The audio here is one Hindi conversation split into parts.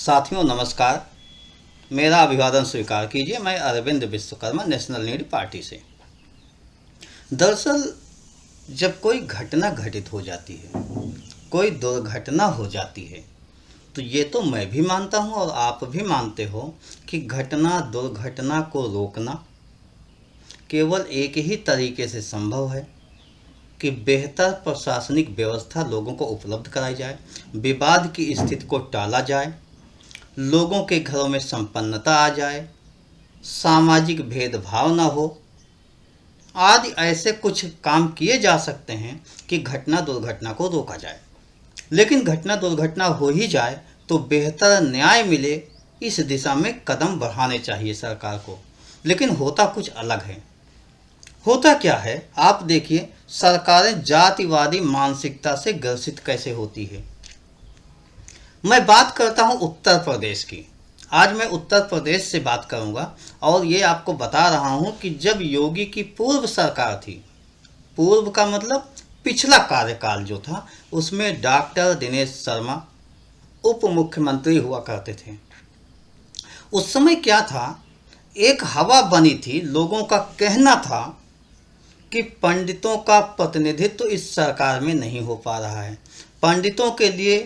साथियों नमस्कार। मेरा अभिवादन स्वीकार कीजिए। मैं Arvind Vishwakarma national need party से। दरअसल जब कोई घटना घटित हो जाती है, कोई दुर्घटना हो जाती है, तो ये तो मैं भी मानता हूँ और आप भी मानते हो कि घटना दुर्घटना को रोकना केवल एक ही तरीके से संभव है कि बेहतर प्रशासनिक व्यवस्था लोगों को उपलब्ध कराई जाए, विवाद की स्थिति को टाला जाए, लोगों के घरों में संपन्नता आ जाए, सामाजिक भेदभाव न हो आदि ऐसे कुछ काम किए जा सकते हैं कि घटना दुर्घटना को रोका जाए। लेकिन घटना दुर्घटना हो ही जाए तो बेहतर न्याय मिले, इस दिशा में कदम बढ़ाने चाहिए सरकार को। लेकिन होता कुछ अलग है। होता क्या है, आप देखिए, सरकारें जातिवादी मानसिकता से ग्रसित कैसे होती है। मैं बात करता हूं उत्तर प्रदेश की। आज मैं उत्तर प्रदेश से बात करूंगा और ये आपको बता रहा हूं कि जब योगी की पूर्व सरकार थी, पूर्व का मतलब पिछला कार्यकाल जो था, उसमें डॉक्टर दिनेश शर्मा उप मुख्यमंत्री हुआ करते थे। उस समय क्या था, एक हवा बनी थी, लोगों का कहना था कि पंडितों का प्रतिनिधित्व इस सरकार में नहीं हो पा रहा है, पंडितों के लिए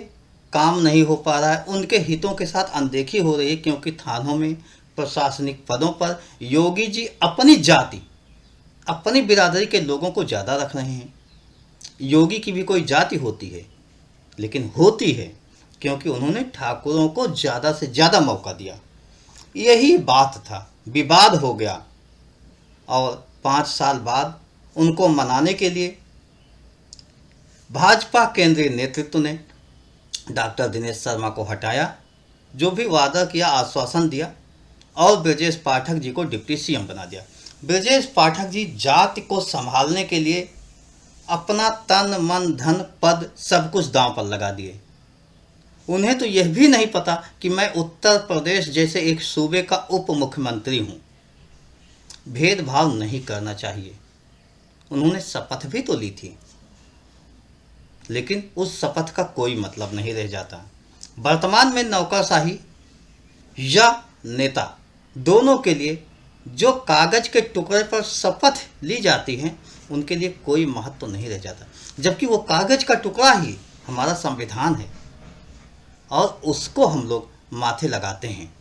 काम नहीं हो पा रहा है, उनके हितों के साथ अनदेखी हो रही है, क्योंकि थानों में प्रशासनिक पदों पर योगी जी अपनी जाति अपनी बिरादरी के लोगों को ज़्यादा रख रहे हैं। योगी की भी कोई जाति होती है, लेकिन होती है क्योंकि उन्होंने ठाकुरों को ज़्यादा से ज़्यादा मौका दिया। यही बात था, विवाद हो गया और 5 साल बाद उनको मनाने के लिए भाजपा केंद्रीय नेतृत्व ने डॉक्टर दिनेश शर्मा को हटाया, जो भी वादा किया, आश्वासन दिया, और ब्रजेश पाठक जी को डिप्टी सीएम बना दिया। ब्रजेश पाठक जी जाति को संभालने के लिए अपना तन मन धन पद सब कुछ दांव पर लगा दिए। उन्हें तो यह भी नहीं पता कि मैं उत्तर प्रदेश जैसे एक सूबे का उप मुख्यमंत्री हूँ। भेदभाव नहीं करना चाहिए। उन्होंने शपथ भी तो ली थी, लेकिन उस शपथ का कोई मतलब नहीं रह जाता। वर्तमान में नौकरशाही या नेता दोनों के लिए जो कागज के टुकड़े पर शपथ ली जाती है, उनके लिए कोई महत्व तो नहीं रह जाता, जबकि वो कागज का टुकड़ा ही हमारा संविधान है और उसको हम लोग माथे लगाते हैं,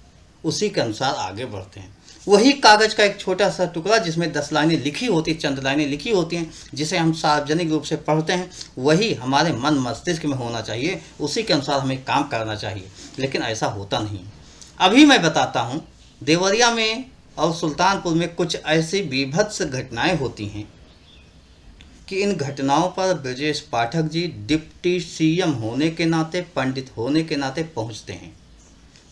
उसी के अनुसार आगे बढ़ते हैं। वही कागज का एक छोटा सा टुकड़ा जिसमें 10 लाइनें लिखी होती, चंद लाइनें लिखी होती हैं, जिसे हम सार्वजनिक रूप से पढ़ते हैं, वही हमारे मन मस्तिष्क में होना चाहिए, उसी के अनुसार हमें काम करना चाहिए। लेकिन ऐसा होता नहीं। अभी मैं बताता हूँ, देवरिया में और सुल्तानपुर में कुछ ऐसी बीभत्स घटनाएं होती हैं कि इन घटनाओं पर ब्रजेश पाठक जी डिप्टी सीएम होने के नाते, पंडित होने के नाते पहुँचते हैं।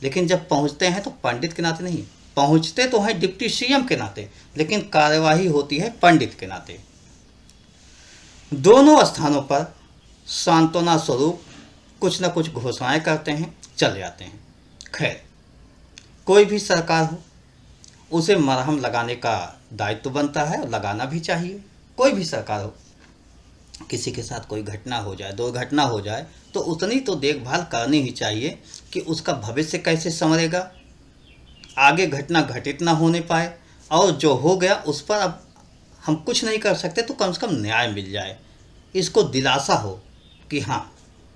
लेकिन जब पहुँचते हैं तो पंडित के नाते नहीं, पहुंचते तो हैं डिप्टी सीएम के नाते, लेकिन कार्यवाही होती है पंडित के नाते। दोनों स्थानों पर सांत्वना स्वरूप कुछ न कुछ घोषणाएं करते हैं, चले जाते हैं। खैर, कोई भी सरकार हो, उसे मरहम लगाने का दायित्व बनता है और लगाना भी चाहिए। कोई भी सरकार हो, किसी के साथ कोई घटना हो जाए, दुर्घटना हो जाए, तो उतनी तो देखभाल करनी ही चाहिए कि उसका भविष्य कैसे संवरेगा, आगे घटना घटित ना होने पाए, और जो हो गया उस पर अब हम कुछ नहीं कर सकते तो कम से कम न्याय मिल जाए, इसको दिलासा हो कि हाँ,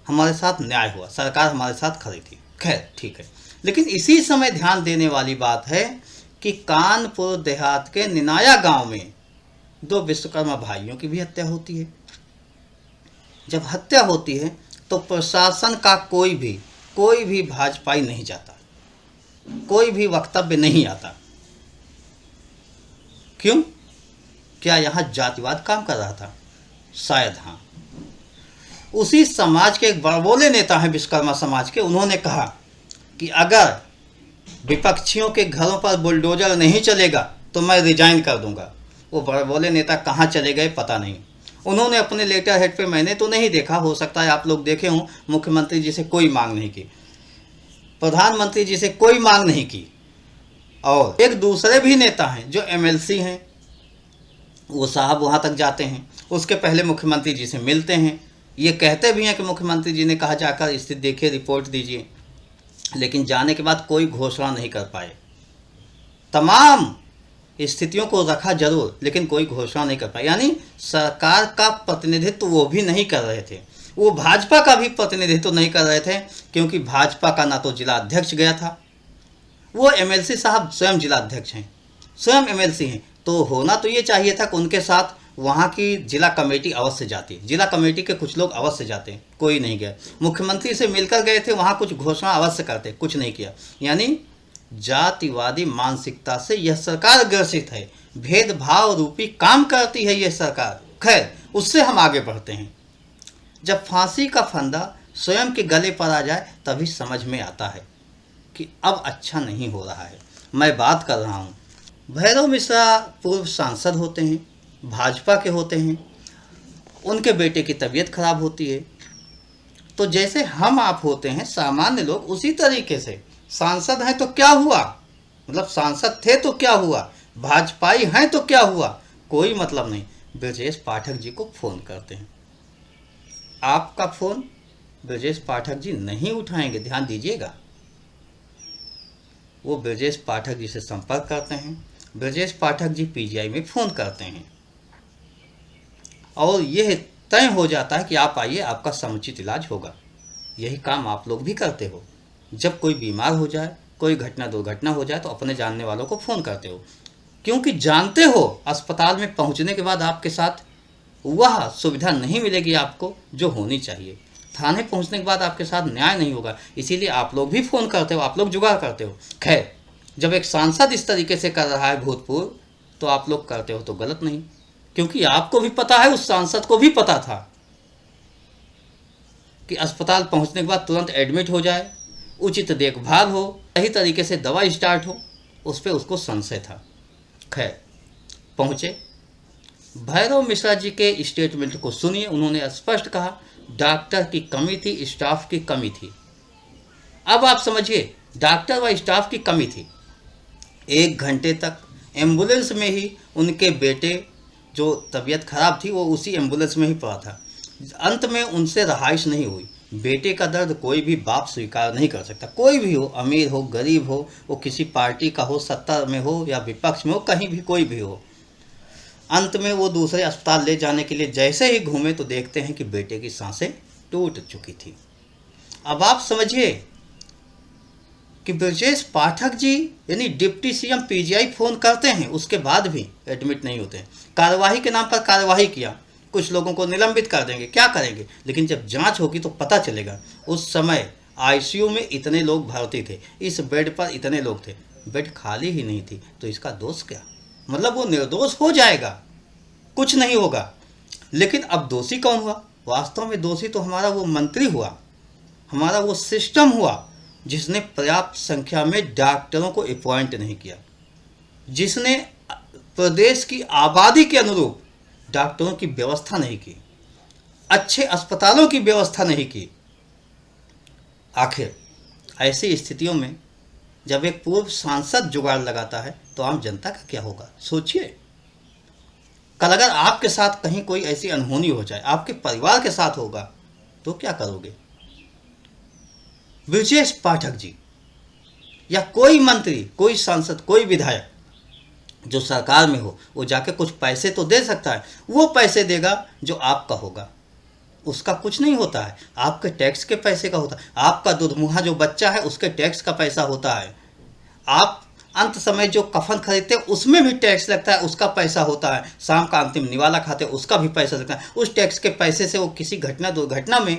हमारे साथ न्याय हुआ, सरकार हमारे साथ खड़ी थी। खैर ठीक है। लेकिन इसी समय ध्यान देने वाली बात है कि कानपुर देहात के निनाया गांव में 2 विश्वकर्मा भाइयों की भी हत्या होती है। जब हत्या होती है तो प्रशासन का कोई भी भाजपाई नहीं जाता, कोई भी वक्तव्य नहीं आता। क्यों? क्या यहाँ जातिवाद काम कर रहा था? शायद हाँ। उसी समाज के एक बड़बोले नेता हैं विश्वकर्मा समाज के, उन्होंने कहा कि अगर विपक्षियों के घरों पर बुलडोजर नहीं चलेगा तो मैं रिजाइन कर दूंगा। वो बड़बोले नेता कहाँ चले गए पता नहीं। उन्होंने अपने लेटर हेड पे, मैंने तो नहीं देखा, हो सकता है आप लोग देखे हों, मुख्यमंत्री जी से कोई मांग नहीं की, प्रधानमंत्री जी से कोई मांग नहीं की। और एक दूसरे भी नेता हैं जो एमएलसी हैं, वो साहब वहाँ तक जाते हैं, उसके पहले मुख्यमंत्री जी से मिलते हैं, ये कहते भी हैं कि मुख्यमंत्री जी ने कहा जाकर स्थिति देखिए, रिपोर्ट दीजिए। लेकिन जाने के बाद कोई घोषणा नहीं कर पाए। तमाम स्थितियों को रखा जरूर, लेकिन कोई घोषणा नहीं कर पाए। यानी सरकार का प्रतिनिधित्व वो भी नहीं कर रहे थे, वो भाजपा का भी प्रतिनिधित्व नहीं कर रहे थे, क्योंकि भाजपा का ना तो जिला अध्यक्ष गया था, वो एमएलसी साहब स्वयं जिला अध्यक्ष हैं, स्वयं एमएलसी हैं, तो होना तो ये चाहिए था कि उनके साथ वहाँ की जिला कमेटी अवश्य जाती, जिला कमेटी के कुछ लोग अवश्य जाते, कोई नहीं गया। मुख्यमंत्री से मिलकर गए थे, वहाँ कुछ घोषणा अवश्य करते, कुछ नहीं किया। यानी जातिवादी मानसिकता से यह सरकार ग्रसित है, भेदभाव रूपी काम करती है यह सरकार। खैर, उससे हम आगे बढ़ते हैं। जब फांसी का फंदा स्वयं के गले पर आ जाए तभी समझ में आता है कि अब अच्छा नहीं हो रहा है। मैं बात कर रहा हूँ, भैरव मिश्रा पूर्व सांसद होते हैं, भाजपा के होते हैं, उनके बेटे की तबीयत खराब होती है, तो जैसे हम आप होते हैं सामान्य लोग, उसी तरीके से सांसद हैं तो क्या हुआ, मतलब सांसद थे तो क्या हुआ, भाजपाई हैं तो क्या हुआ, कोई मतलब नहीं। ब्रजेश पाठक जी को फोन करते हैं, आपका फोन ब्रजेश पाठक जी नहीं उठाएंगे, ध्यान दीजिएगा। वो ब्रजेश पाठक जी से संपर्क करते हैं, ब्रजेश पाठक जी पीजीआई में फ़ोन करते हैं और यह तय हो जाता है कि आप आइए, आपका समुचित इलाज होगा। यही काम आप लोग भी करते हो। जब कोई बीमार हो जाए, कोई घटना दुर्घटना हो जाए तो अपने जानने वालों को फ़ोन करते हो, क्योंकि जानते हो अस्पताल में पहुंचने के बाद आपके साथ वह सुविधा नहीं मिलेगी आपको जो होनी चाहिए। थाने पहुंचने के बाद आपके साथ न्याय नहीं होगा, इसीलिए आप लोग भी फ़ोन करते हो, आप लोग जुगाड़ करते हो। खैर, जब एक सांसद इस तरीके से कर रहा है भूतपूर्व, तो आप लोग करते हो तो गलत नहीं, क्योंकि आपको भी पता है, उस सांसद को भी पता था कि अस्पताल पहुंचने के बाद तुरंत एडमिट हो जाए, उचित देखभाल हो, सही तरीके से दवा स्टार्ट हो, उस पर उसको संशय था। खैर, पहुंचे, भैरव मिश्रा जी के स्टेटमेंट को सुनिए। उन्होंने स्पष्ट कहा डॉक्टर की कमी थी, स्टाफ की कमी थी। अब आप समझिए, डॉक्टर व स्टाफ की कमी थी। 1 घंटे तक एम्बुलेंस में ही उनके बेटे जो तबीयत खराब थी वो उसी एम्बुलेंस में ही पड़ा था। अंत में उनसे रहाइश नहीं हुई। बेटे का दर्द कोई भी बाप स्वीकार नहीं कर सकता, कोई भी हो, अमीर हो, गरीब हो, वो किसी पार्टी का हो, सत्ता में हो या विपक्ष में हो, कहीं भी कोई भी हो। अंत में वो दूसरे अस्पताल ले जाने के लिए जैसे ही घूमे तो देखते हैं कि बेटे की सांसें टूट चुकी थी। अब आप समझिए कि ब्रजेश पाठक जी यानी डिप्टी सीएम पीजीआई फ़ोन करते हैं, उसके बाद भी एडमिट नहीं होते हैं। कार्यवाही के नाम पर कार्यवाही किया, कुछ लोगों को निलंबित कर देंगे, क्या करेंगे, लेकिन जब जांच होगी तो पता चलेगा। उस समय आईसीयू में इतने लोग भर्ती थे, इस बेड पर इतने लोग थे, बेड खाली ही नहीं थी, तो इसका दोष क्या, मतलब वो निर्दोष हो जाएगा, कुछ नहीं होगा। लेकिन अब दोषी कौन हुआ? वास्तव में दोषी तो हमारा वो मंत्री हुआ, हमारा वो सिस्टम हुआ जिसने पर्याप्त संख्या में डॉक्टरों को अपॉइंट नहीं किया, जिसने प्रदेश की आबादी के अनुरूप डॉक्टरों की व्यवस्था नहीं की, अच्छे अस्पतालों की व्यवस्था नहीं की। आखिर ऐसी स्थितियों में जब एक पूर्व सांसद जुगाड़ लगाता है तो आम जनता का क्या होगा, सोचिए। कल अगर आपके साथ कहीं कोई ऐसी अनहोनी हो जाए, आपके परिवार के साथ होगा, तो क्या करोगे? ब्रजेश पाठक जी या कोई मंत्री, कोई सांसद, कोई विधायक जो सरकार में हो, वो जाके कुछ पैसे तो दे सकता है। वो पैसे देगा जो आपका होगा, उसका कुछ नहीं होता है, आपके टैक्स के पैसे का होता है। आपका दुधमुहा जो बच्चा है उसके टैक्स का पैसा होता है। आप अंत समय जो कफन खरीदते हैं उसमें भी टैक्स लगता है, उसका पैसा होता है। शाम का अंतिम निवाला खाते हैं, उसका भी पैसा लगता है। उस टैक्स के पैसे से वो किसी घटना दुर्घटना में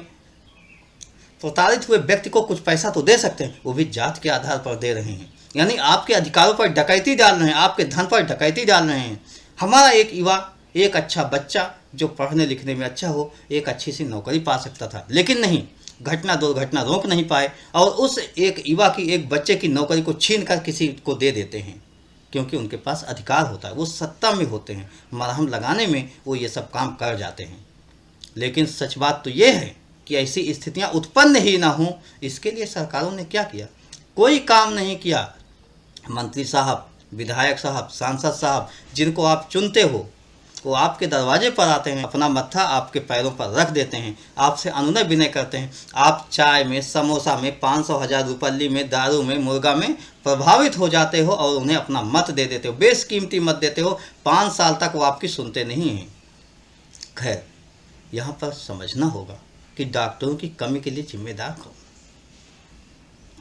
प्रताड़ित हुए व्यक्ति को कुछ पैसा तो दे सकते हैं, वो भी जात के आधार पर दे रहे हैं। यानी आपके अधिकारों पर डकैती डाल रहे हैं, आपके धन पर डकैती डाल रहे हैं। हमारा एक युवा, एक अच्छा बच्चा जो पढ़ने लिखने में अच्छा हो, एक अच्छी सी नौकरी पा सकता था, लेकिन नहीं, घटना दुर्घटना रोक नहीं पाए और उस एक युवा की, एक बच्चे की नौकरी को छीन कर किसी को दे देते हैं, क्योंकि उनके पास अधिकार होता है, वो सत्ता में होते हैं, मरहम लगाने में वो ये सब काम कर जाते हैं। लेकिन सच बात तो ये है कि ऐसी स्थितियां उत्पन्न ही ना हों, इसके लिए सरकारों ने क्या किया? कोई काम नहीं किया। मंत्री साहब, विधायक साहब, सांसद साहब जिनको आप चुनते हो, वो आपके दरवाजे पर आते हैं, अपना मत्था आपके पैरों पर रख देते हैं, आपसे अनुनय विनय करते हैं। आप चाय में, समोसा में, 500,000 रुपये में, दारू में, मुर्गा में प्रभावित हो जाते हो और उन्हें अपना मत दे देते हो, बेशकीमती मत देते हो। 5 साल तक वो आपकी सुनते नहीं हैं। खैर, यहाँ पर समझना होगा कि डॉक्टरों की कमी के लिए जिम्मेदार कौन?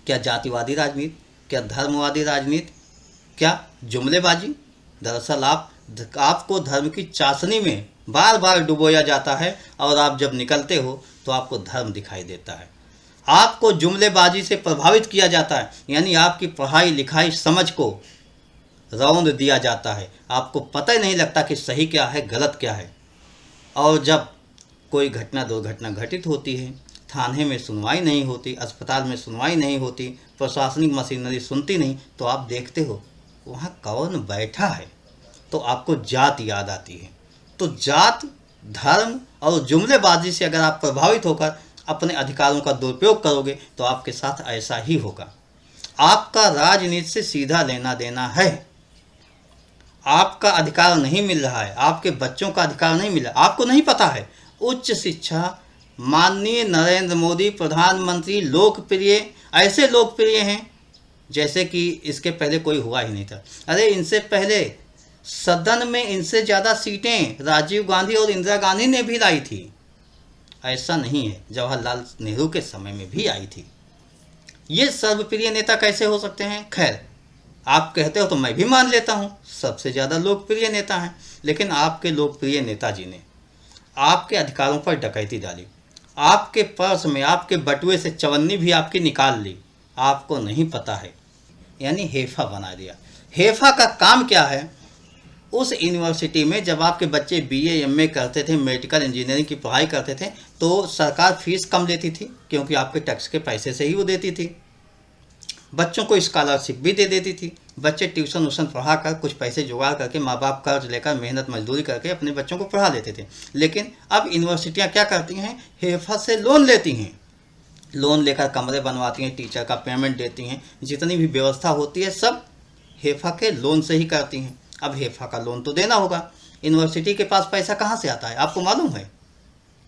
क्या जातिवादी राजनीति? क्या धर्मवादी राजनीति? क्या जुमलेबाजी? दरअसल आपको धर्म की चाशनी में बार बार डुबोया जाता है और आप जब निकलते हो तो आपको धर्म दिखाई देता है। आपको जुमलेबाजी से प्रभावित किया जाता है, यानी आपकी पढ़ाई लिखाई समझ को रौंद दिया जाता है। आपको पता ही नहीं लगता कि सही क्या है, गलत क्या है। और जब कोई घटना दुर्घटना घटित होती है, थाने में सुनवाई नहीं होती, अस्पताल में सुनवाई नहीं होती, प्रशासनिक मशीनरी सुनती नहीं, तो आप देखते हो वहाँ कौन बैठा है, तो आपको जात याद आती है। तो जात, धर्म और जुमलेबाजी से अगर आप प्रभावित होकर अपने अधिकारों का दुरुपयोग करोगे तो आपके साथ ऐसा ही होगा। आपका राजनीति से सीधा लेना देना है। आपका अधिकार नहीं मिल रहा है, आपके बच्चों का अधिकार नहीं मिला, आपको नहीं पता है। उच्च शिक्षा माननीय नरेंद्र मोदी प्रधानमंत्री लोकप्रिय, ऐसे लोकप्रिय हैं जैसे कि इसके पहले कोई हुआ ही नहीं था। अरे इनसे पहले सदन में इनसे ज़्यादा सीटें राजीव गांधी और इंदिरा गांधी ने भी लाई थी। ऐसा नहीं है, जवाहरलाल नेहरू के समय में भी आई थी। ये सर्वप्रिय नेता कैसे हो सकते हैं? खैर, आप कहते हो तो मैं भी मान लेता हूँ, सबसे ज़्यादा लोकप्रिय नेता हैं। लेकिन आपके लोकप्रिय नेताजी ने आपके अधिकारों पर डकैती डाली, आपके पर्स में, आपके बटुए से चवन्नी भी आपकी निकाल ली, आपको नहीं पता है, यानी हेफा बना दिया। हेफा का काम क्या है? उस यूनिवर्सिटी में जब आपके बच्चे बीए एमए करते थे, मेडिकल इंजीनियरिंग की पढ़ाई करते थे, तो सरकार फीस कम लेती थी, क्योंकि आपके टैक्स के पैसे से ही वो देती थी। बच्चों को स्कॉलरशिप भी दे देती थी। बच्चे ट्यूशन व्यूशन पढ़ा कर कुछ पैसे जुगाड़ करके, माँ बाप कर्ज लेकर मेहनत मजदूरी करके अपने बच्चों को पढ़ा लेते थे। लेकिन अब यूनिवर्सिटियाँ क्या करती हैं? हेफा से लोन लेती हैं, लोन लेकर कमरे बनवाती हैं, टीचर का पेमेंट देती हैं, जितनी भी व्यवस्था होती है सब हेफा के लोन से ही करती हैं। अब हेफा का लोन तो देना होगा, यूनिवर्सिटी के पास पैसा कहाँ से आता है आपको मालूम है?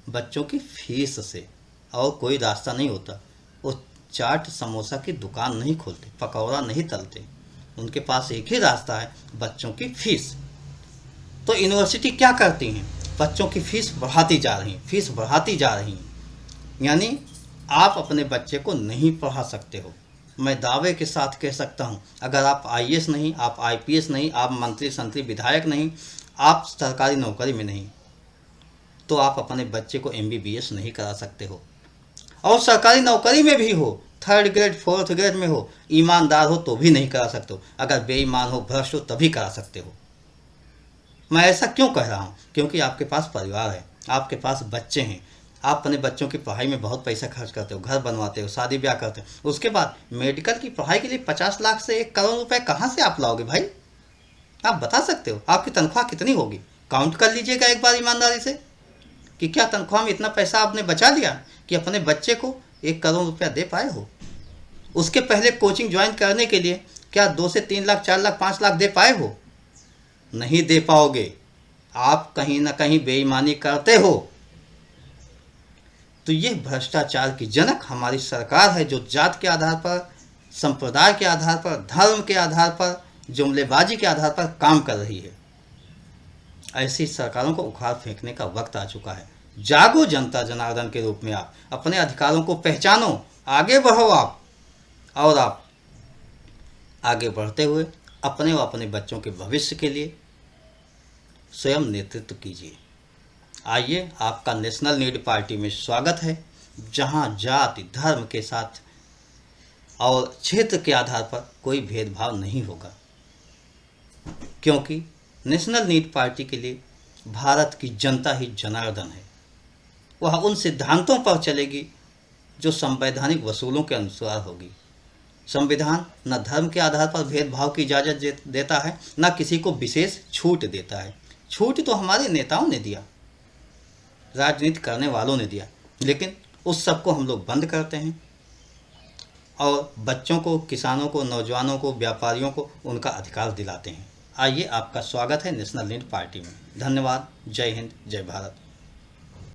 बच्चों की फीस से, और कोई रास्ता नहीं होता। वो चाट समोसा की दुकान नहीं खोलते, पकौड़ा नहीं तलते, उनके पास एक ही रास्ता है, बच्चों की फीस। तो यूनिवर्सिटी क्या करती हैं? बच्चों की फीस बढ़ाती जा रही, फीस बढ़ाती जा रही, यानी आप अपने बच्चे को नहीं पढ़ा सकते हो। मैं दावे के साथ कह सकता हूँ, अगर आप आईएएस नहीं, आप आईपीएस नहीं, आप मंत्री संत्री विधायक नहीं, आप सरकारी नौकरी में नहीं, तो आप अपने बच्चे को एमबीबीएस नहीं करा सकते हो। और सरकारी नौकरी में भी हो, 3rd ग्रेड 4th ग्रेड में हो, ईमानदार हो तो भी नहीं करा सकते हो। अगर बेईमान हो, भ्रष्ट हो, तभी करा सकते हो। मैं ऐसा क्यों कह रहा हूँ? क्योंकि आपके पास परिवार है, आपके पास बच्चे हैं, आप अपने बच्चों की पढ़ाई में बहुत पैसा खर्च करते हो, घर बनवाते हो, शादी ब्याह करते हो। उसके बाद मेडिकल की पढ़ाई के लिए 50 लाख से 1 करोड़ रुपए कहाँ से आप लाओगे भाई? आप बता सकते हो आपकी तनख्वाह कितनी होगी? काउंट कर लीजिएगा एक बार ईमानदारी से कि क्या तनख्वाह में इतना पैसा आपने बचा लिया कि अपने बच्चे को 1 करोड़ रुपया दे पाए हो। उसके पहले कोचिंग ज्वाइन करने के लिए क्या 2 से 3 लाख, 4 लाख, 5 लाख दे पाए हो? नहीं दे पाओगे। आप कहीं ना कहीं बेईमानी करते हो। तो ये भ्रष्टाचार की जनक हमारी सरकार है, जो जात के आधार पर, संप्रदाय के आधार पर, धर्म के आधार पर, जुमलेबाजी के आधार पर काम कर रही है। ऐसी सरकारों को उखाड़ फेंकने का वक्त आ चुका है। जागो जनता जनार्दन के रूप में आप अपने अधिकारों को पहचानो, आगे बढ़ो आप, और आप आगे बढ़ते हुए अपने और अपने बच्चों के भविष्य के लिए स्वयं नेतृत्व कीजिए। आइए, आपका नेशनल नीड पार्टी में स्वागत है, जहां जाति धर्म के साथ और क्षेत्र के आधार पर कोई भेदभाव नहीं होगा, क्योंकि नेशनल नीड पार्टी के लिए भारत की जनता ही जनार्दन है। वह उन सिद्धांतों पर चलेगी जो संवैधानिक वसूलों के अनुसार होगी। संविधान न धर्म के आधार पर भेदभाव की इजाज़त देता है, न किसी को विशेष छूट देता है। छूट तो हमारे नेताओं ने दिया, राजनीति करने वालों ने दिया, लेकिन उस सब को हम लोग बंद करते हैं और बच्चों को, किसानों को, नौजवानों को, व्यापारियों को उनका अधिकार दिलाते हैं। आइए, आपका स्वागत है नेशनल नीड पार्टी में। धन्यवाद। जय हिंद, जय भारत।